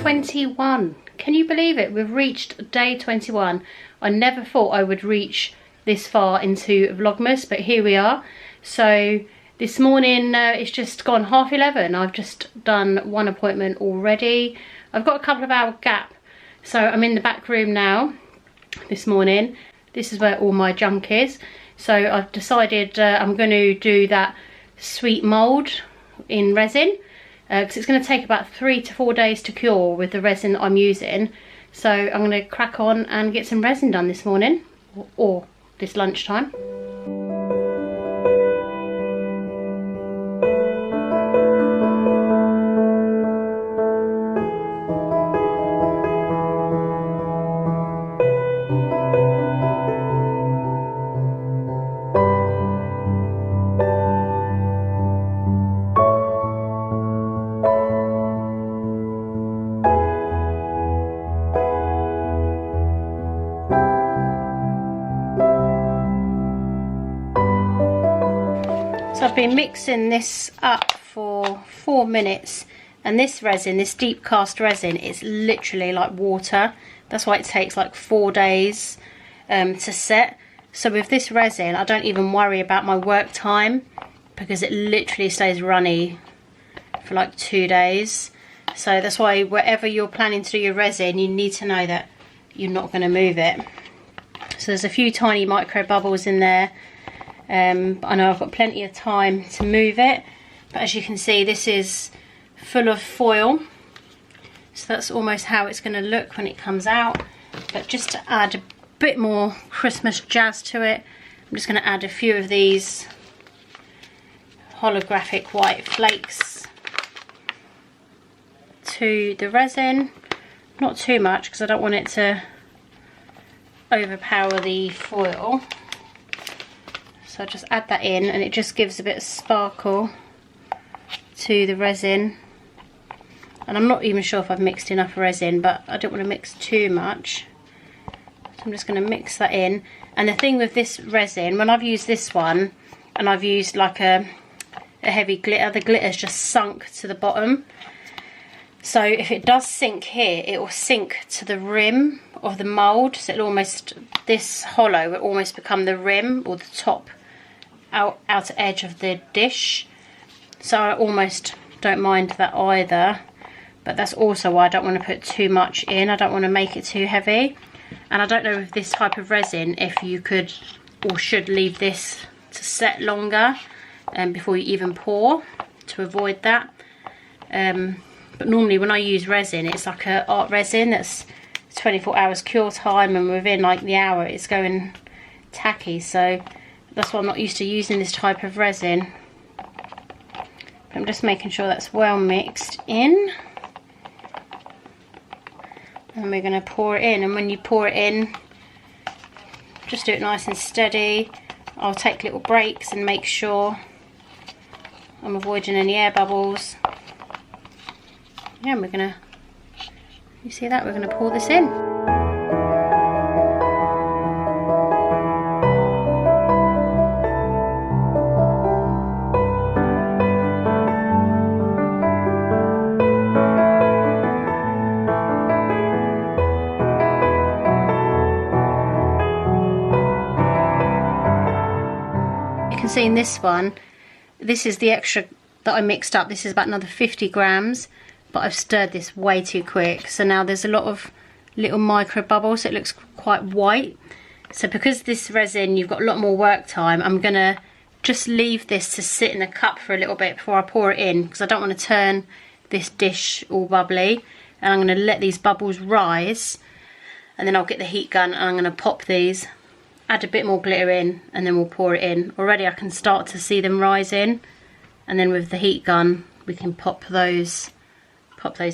21. Can you believe it? We've reached day 21. I never thought I would reach this far into Vlogmas, but here we are. So this morning it's just gone 11:30. I've just done one appointment already. I've got a couple of hour gap, so I'm in the back room now this morning. This is where all my junk is. So I've decided I'm going to do that sweet mould in resin, because it's going to take about 3 to 4 days to cure with the resin I'm using. So I'm going to crack on and get some resin done this morning, or this lunchtime. So I've been mixing this up for 4 minutes, and this resin, this deep cast resin, is literally like water. That's why it takes like 4 days to set. So with this resin, I don't even worry about my work time, because it literally stays runny for like 2 days. So that's why wherever you're planning to do your resin, you need to know that you're not going to move it. So there's a few tiny micro bubbles in there. I know I've got plenty of time to move it, but as you can see, this is full of foil, so that's almost how it's going to look when it comes out. But just to add a bit more Christmas jazz to it, I'm just going to add a few of these holographic white flakes to the resin. Not too much, because I don't want it to overpower the foil. So I'll just add that in, and it just gives a bit of sparkle to the resin. And I'm not even sure if I've mixed enough resin, but I don't want to mix too much. So I'm just going to mix that in. And the thing with this resin, when I've used this one, and I've used like a heavy glitter, the glitter's just sunk to the bottom. So if it does sink here, it will sink to the rim of the mould. So it'll almost, this hollow will almost become the rim, or the top outer edge of the dish. So I almost don't mind that either, but that's also why I don't want to put too much in. I don't want to make it too heavy. And I don't know with this type of resin if you could or should leave this to set longer before you even pour, to avoid that. But normally when I use resin, it's like a art resin that's 24 hours cure time, and within like the hour it's going tacky. So that's why I'm not used to using this type of resin. I'm just making sure that's well mixed in, and we're going to pour it in. And when you pour it in, just do it nice and steady. I'll take little breaks and make sure I'm avoiding any air bubbles. Yeah, and we're going to, you see that, we're going to pour this in. See, in this one, this is the extra that I mixed up. This is about another 50 grams, but I've stirred this way too quick, so now there's a lot of little micro bubbles, so it looks quite white. So because this resin, you've got a lot more work time, I'm gonna just leave this to sit in a cup for a little bit before I pour it in, because I don't want to turn this dish all bubbly. And I'm going to let these bubbles rise, and then I'll get the heat gun and I'm going to pop these, add a bit more glitter in, and then we'll pour it in. Already I can start to see them rising, and then with the heat gun we can pop those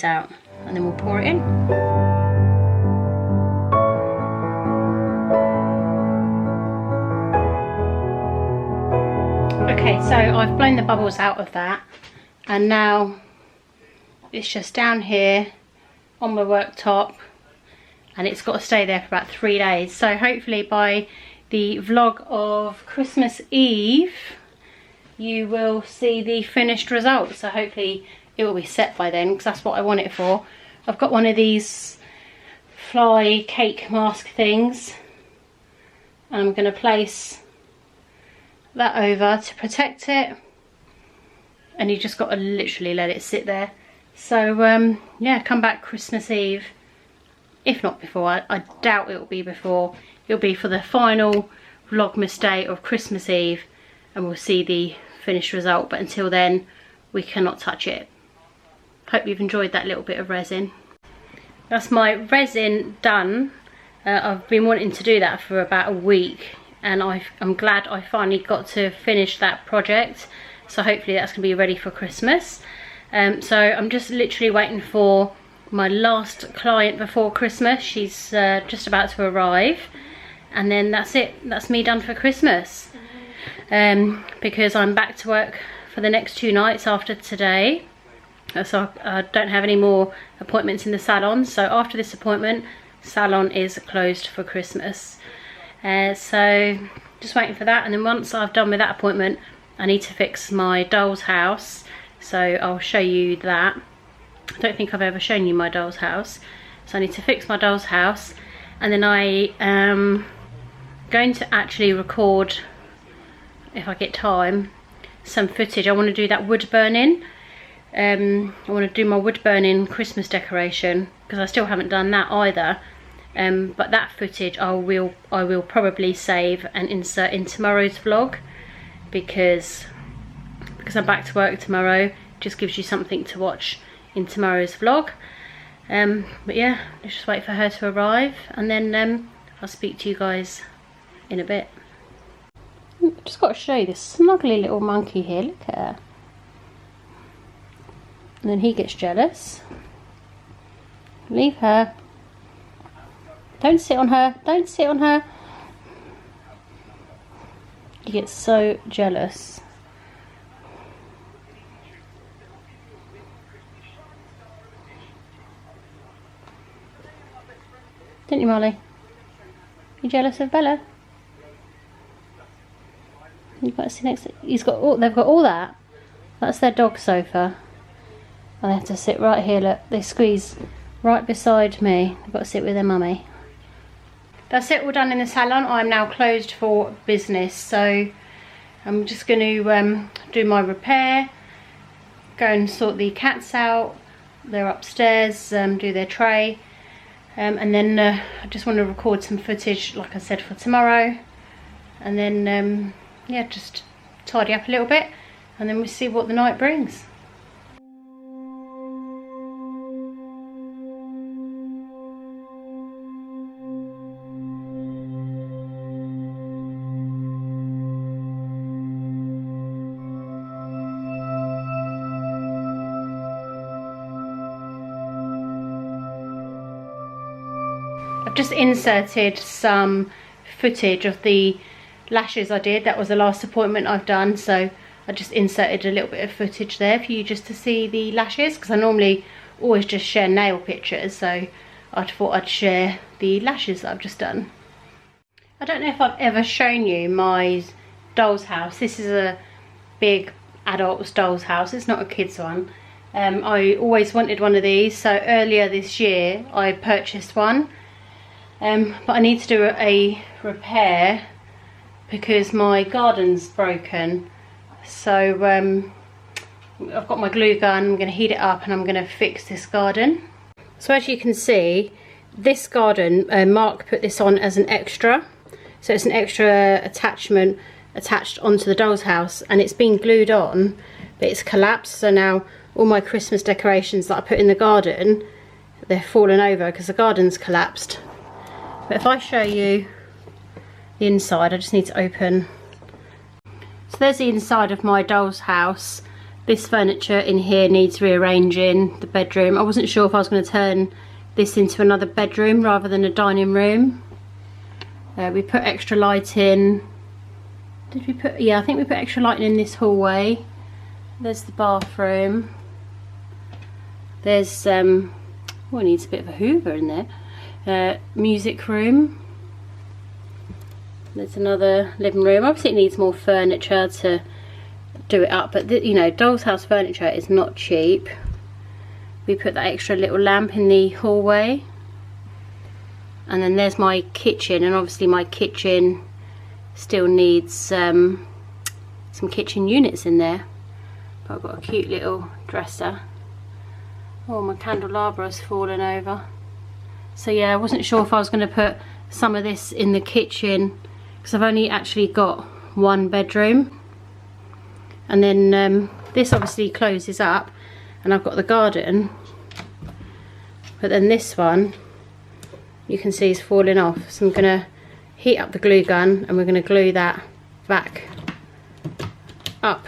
out, and then we'll pour it in. Okay, so I've blown the bubbles out of that, and now it's just down here on my worktop, and it's got to stay there for about 3 days. So hopefully by the vlog of Christmas Eve you will see the finished result. So hopefully it will be set by then, because that's what I want it for. I've got one of these fly cake mask things, and I'm going to place that over to protect it, and you just got to literally let it sit there. So yeah, come back Christmas Eve, if not before. I doubt it will be before. It'll be for the final Vlogmas day of Christmas Eve, and we'll see the finished result, but until then we cannot touch it. Hope you've enjoyed that little bit of resin. That's my resin done. I've been wanting to do that for about a week, and I'm glad I finally got to finish that project. So hopefully that's going to be ready for Christmas. So I'm just literally waiting for my last client before Christmas. She's just about to arrive, and then that's it. That's me done for Christmas. Because I'm back to work for the next 2 nights after today. So I don't have any more appointments in the salon. So after this appointment, salon is closed for Christmas. So just waiting for that, and then once I've done with that appointment, I need to fix my doll's house. So I'll show you that. I don't think I've ever shown you my doll's house. So I need to fix my doll's house, and then I am going to actually record, if I get time, some footage. I want to do that wood burning. I want to do my wood burning Christmas decoration, because I still haven't done that either. But that footage I will probably save and insert in tomorrow's vlog, because I'm back to work tomorrow. It just gives you something to watch in tomorrow's vlog. But yeah, let's just wait for her to arrive, and then I'll speak to you guys in a bit. I've just got to show you this snuggly little monkey here. Look at her. And then he gets jealous. Leave her. Don't sit on her. Don't sit on her. He gets so jealous. Didn't you, Molly? You jealous of Bella? You've got to sit next to... They've got all that. That's their dog sofa. And they have to sit right here, look. They squeeze right beside me. They've got to sit with their mummy. That's it, all done in the salon. I'm now closed for business. So I'm just going to do my repair. Go and sort the cats out. They're upstairs, do their tray. And then I just want to record some footage, like I said, for tomorrow. And then, yeah, just tidy up a little bit. And then we'll see what the night brings. I've just inserted some footage of the lashes I did. That was the last appointment I've done, so I just inserted a little bit of footage there for you just to see the lashes, because I normally always just share nail pictures, so I thought I'd share the lashes that I've just done. I don't know if I've ever shown you my doll's house. This is a big adult's doll's house, it's not a kid's one. I always wanted one of these, so earlier this year I purchased one. But I need to do a repair because my garden's broken. So I've got my glue gun, I'm going to heat it up and I'm going to fix this garden. So as you can see, this garden, Mark put this on as an extra. So it's an extra attachment attached onto the doll's house, and it's been glued on, but it's collapsed. So now all my Christmas decorations that I put in the garden, they're fallen over because the garden's collapsed. But if I show you the inside, I just need to open. So there's the inside of my doll's house. This furniture in here needs rearranging, the bedroom. I wasn't sure if I was going to turn this into another bedroom rather than a dining room. We put extra light in. Did we put, yeah, I think we put extra lighting in this hallway. There's the bathroom. There's, oh, it needs a bit of a hoover in there. Music room. There's another living room. Obviously it needs more furniture to do it up, but you know, doll's house furniture is not cheap. we put that extra little lamp in the hallway. And then there's my kitchen, and obviously my kitchen still needs some kitchen units in there. But I've got a cute little dresser. Oh, my candelabra's fallen over. So yeah, I wasn't sure if I was going to put some of this in the kitchen, because I've only actually got one bedroom. And then this obviously closes up, and I've got the garden. But then this one, you can see, is falling off. So I'm going to heat up the glue gun, and we're going to glue that back up.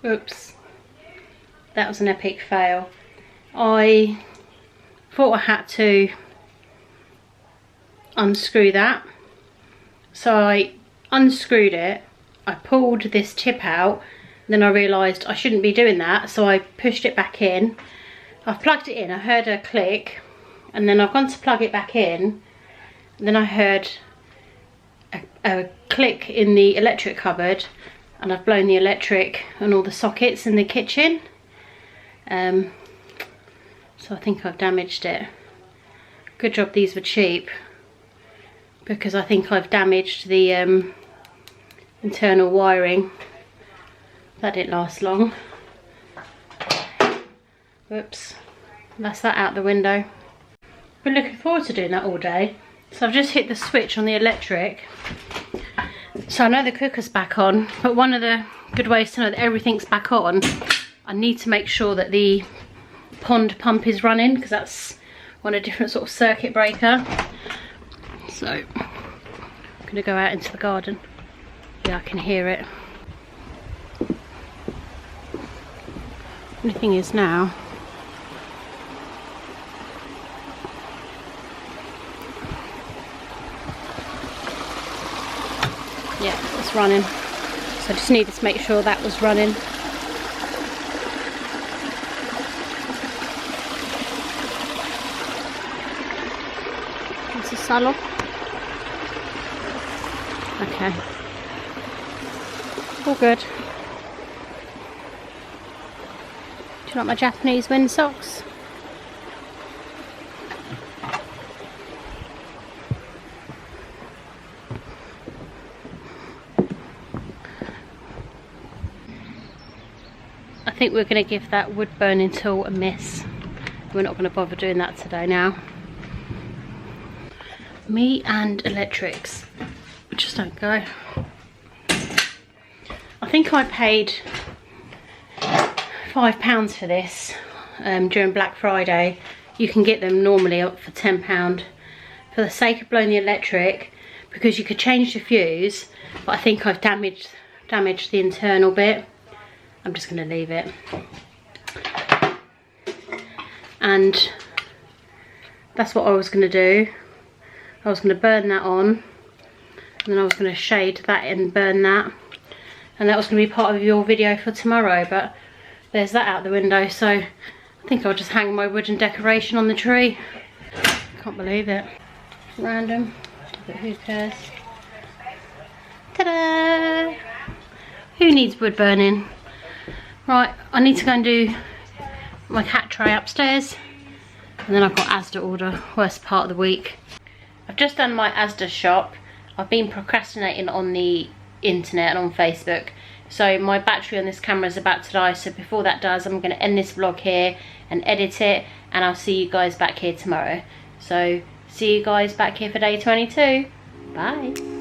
Oops, that was an epic fail. I thought I had to unscrew that, so I unscrewed it, I pulled this tip out, then I realised I shouldn't be doing that, so I pushed it back in. I've plugged it in, I heard a click, and then I've gone to plug it back in, and then I heard a click in the electric cupboard, and I've blown the electric and all the sockets in the kitchen. So I think I've damaged it. Good job these were cheap, because I think I've damaged the internal wiring. That didn't last long. Whoops, that's that out the window. Been looking forward to doing that all day. So I've just hit the switch on the electric. So I know the cooker's back on, but one of the good ways to know that everything's back on, I need to make sure that the pond pump is running, because that's on a different sort of circuit breaker. So I'm going to go out into the garden. Yeah, I can hear it. Only thing is now, yeah, it's running. So I just needed to make sure that was running. It's a salon. Okay. All good. Do you like my Japanese wind socks? I think we're going to give that wood burning tool a miss. We're not going to bother doing that today now. Me and electrics just don't go. I think I paid £5 for this during Black Friday. You can get them normally up for £10. For the sake of blowing the electric, because you could change the fuse, but I think I've damaged the internal bit. I'm just going to leave it. And that's what I was going to do. I was going to burn that on, and then I was going to shade that and burn that. And that was going to be part of your video for tomorrow, but there's that out the window, so I think I'll just hang my wooden decoration on the tree. Can't believe it. Random, but who cares? Ta-da! Who needs wood burning? Right, I need to go and do my cat tray upstairs, and then I've got Asda order, worst part of the week. I've just done my Asda shop. I've been procrastinating on the internet and on Facebook, so my battery on this camera is about to die, so before that does, I'm going to end this vlog here and edit it, and I'll see you guys back here tomorrow. So see you guys back here for day 22. Bye.